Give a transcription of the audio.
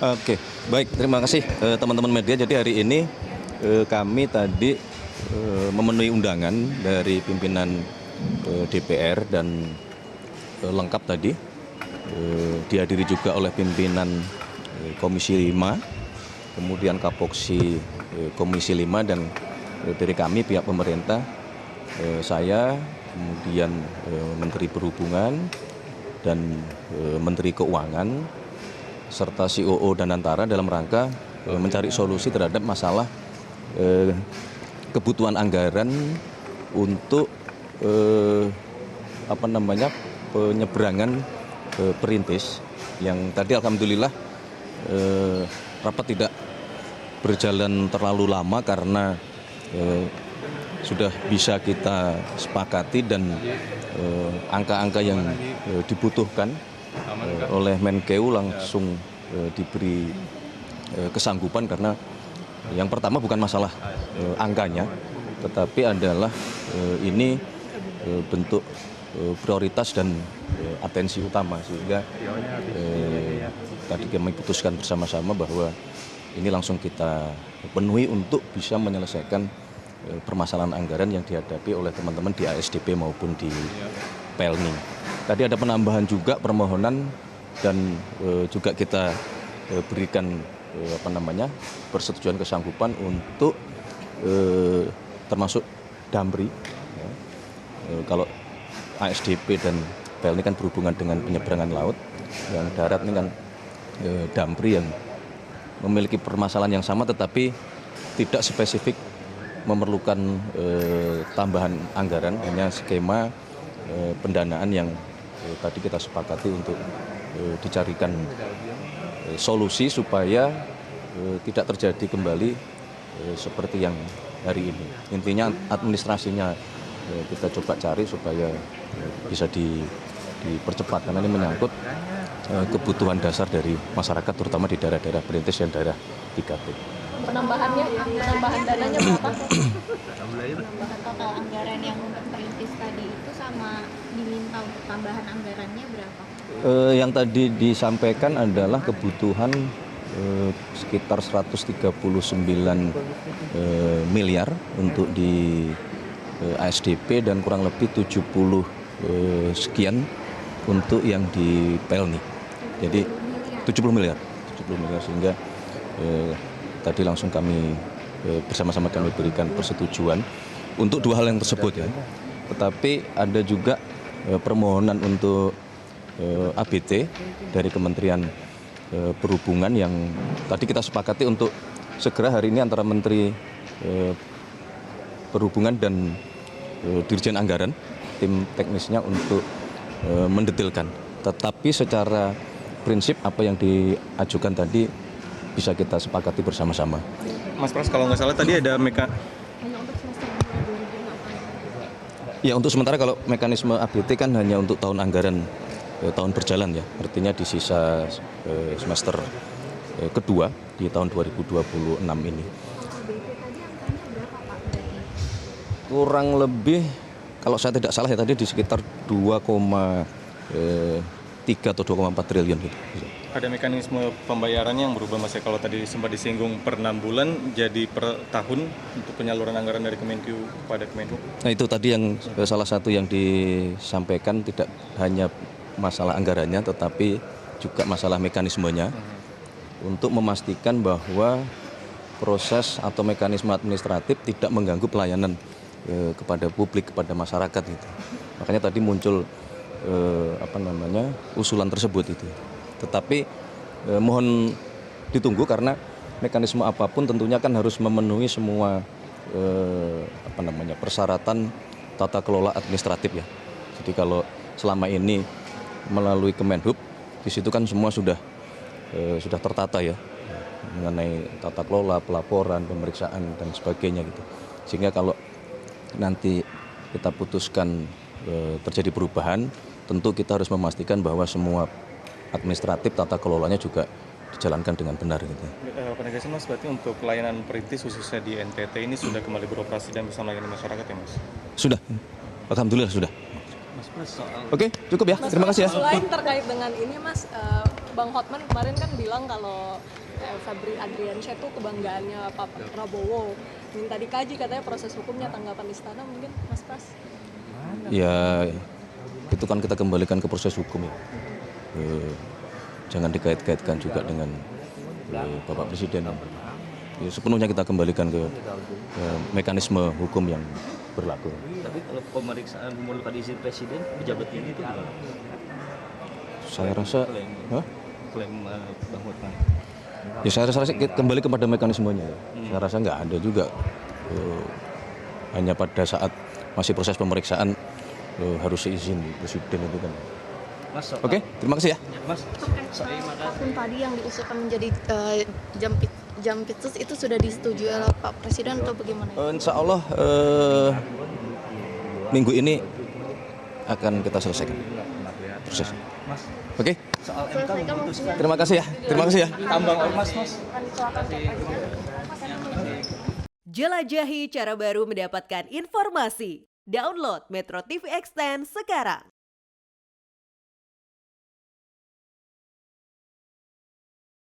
Oke, baik. Terima kasih teman-teman media. Jadi hari ini kami tadi memenuhi undangan dari pimpinan DPR dan lengkap tadi dihadiri juga oleh pimpinan Komisi 5, kemudian Kapoksi Komisi 5 dan dari kami pihak pemerintah, saya, kemudian Menteri Perhubungan dan Menteri Keuangan serta COO dan Antara dalam rangka mencari solusi terhadap masalah kebutuhan anggaran untuk penyeberangan perintis yang tadi alhamdulillah rapat tidak berjalan terlalu lama karena sudah bisa kita sepakati dan angka-angka yang dibutuhkan oleh Menkeu langsung diberi kesanggupan karena yang pertama bukan masalah angkanya, tetapi adalah ini bentuk prioritas dan atensi utama sehingga tadi kami putuskan bersama-sama bahwa ini langsung kita penuhi untuk bisa menyelesaikan permasalahan anggaran yang dihadapi oleh teman-teman di ASDP maupun di Pelni. Tadi ada penambahan juga permohonan dan juga kita berikan persetujuan kesanggupan untuk termasuk Damri. Ya. Kalau ASDP dan Pelni kan berhubungan dengan penyeberangan laut, yang darat ini kan Damri yang memiliki permasalahan yang sama tetapi tidak spesifik memerlukan tambahan anggaran, hanya skema pendanaan yang tadi kita sepakati untuk dicarikan solusi supaya tidak terjadi kembali seperti yang hari ini. Intinya administrasinya kita coba cari supaya bisa dipercepat karena ini menyangkut kebutuhan dasar dari masyarakat terutama di daerah-daerah perintis dan daerah 3T. Penambahan dananya berapa? Penambahan total anggaran yang untuk perintis tadi itu sama diminta untuk tambahan anggarannya berapa? Yang tadi disampaikan adalah kebutuhan sekitar 139 miliar untuk di ASDP dan kurang lebih 70 sekian untuk yang di Pelni. Jadi 70 miliar sehingga tadi langsung kami bersama-sama kami berikan persetujuan untuk dua hal yang tersebut ya. Tetapi ada juga permohonan untuk ABT dari Kementerian Perhubungan yang tadi kita sepakati untuk segera hari ini antara Menteri Perhubungan dan Dirjen Anggaran, tim teknisnya untuk mendetailkan. Tetapi secara prinsip apa yang diajukan tadi bisa kita sepakati bersama-sama. Mas Pras, kalau nggak salah tadi ada Ya, untuk sementara kalau mekanisme ABT kan hanya untuk tahun anggaran tahun berjalan ya, artinya di sisa semester kedua di tahun 2026 ini. Kurang lebih kalau saya tidak salah ya tadi di sekitar 2,3 atau 2,4 triliun gitu. Ada mekanisme pembayarannya yang berubah Mas ya, kalau tadi sempat disinggung per 6 bulan jadi per tahun untuk penyaluran anggaran dari Kemenkeu kepada Kemenhub. Nah itu tadi yang salah satu yang disampaikan tidak hanya masalah anggarannya tetapi juga masalah mekanismenya untuk memastikan bahwa proses atau mekanisme administratif tidak mengganggu pelayanan kepada publik, kepada masyarakat gitu. Makanya tadi muncul usulan tersebut itu. Tetapi mohon ditunggu karena mekanisme apapun tentunya kan harus memenuhi semua persyaratan tata kelola administratif ya. Jadi kalau selama ini melalui Kemenhub di situ kan semua sudah tertata ya mengenai tata kelola, pelaporan, pemeriksaan dan sebagainya gitu. Sehingga kalau nanti kita putuskan terjadi perubahan, tentu kita harus memastikan bahwa semua administratif tata kelolanya juga dijalankan dengan benar gitu. Penegasan Mas, berarti untuk pelayanan perintis khususnya di NTT ini sudah kembali beroperasi dan bisa melayani masyarakat ya Mas? Sudah, alhamdulillah sudah. Mas, soal... Oke, cukup ya. Terima kasih ya. Selain terkait dengan ini Mas, Bang Hotman kemarin kan bilang kalau Febri Adriansyah itu kebanggaannya Pak Prabowo. Minta dikaji katanya proses hukumnya, tanggapan istana mungkin Mas Pras? Ya itu kan kita kembalikan ke proses hukum ya. Jangan dikait-kaitkan juga dengan Bapak Presiden. Ya, sepenuhnya kita kembalikan ke mekanisme hukum yang berlaku. Tapi kalau pemeriksaan memerlukan izin presiden, pejabat tinggi itu gimana? Saya rasa, Klaim Bang Hotman. ya saya rasa kita kembali kepada mekanismenya. Saya rasa nggak ada juga hanya pada saat masih proses pemeriksaan harus izin presiden itu kan. Mas, Oke, terima kasih ya. Mas, Apapun tadi yang diusulkan menjadi Jampitsus itu sudah disetujui oleh Pak Presiden atau bagaimana? Insya Allah minggu ini akan kita selesaikan proses. Oke, Selesaikan maksudnya terima kasih ya. Terima kasih ya. Tambang ormas, Mas. Jelajahi cara baru mendapatkan informasi. Download Metro TV Extend sekarang.